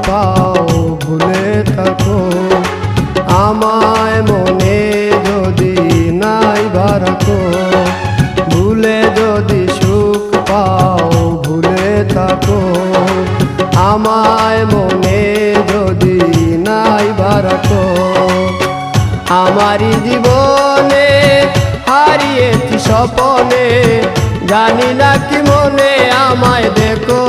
পাও ভুলে থাকো আমায় মনে যদি নাইবা রাখো ভুলে যদি সুখ পাও ভুলে থাকো আমায় মনে যদি নাইবা রাখো আমারি জীবনে হারিয়েছি স্বপনে জানি না কি মনে আমায় দেখো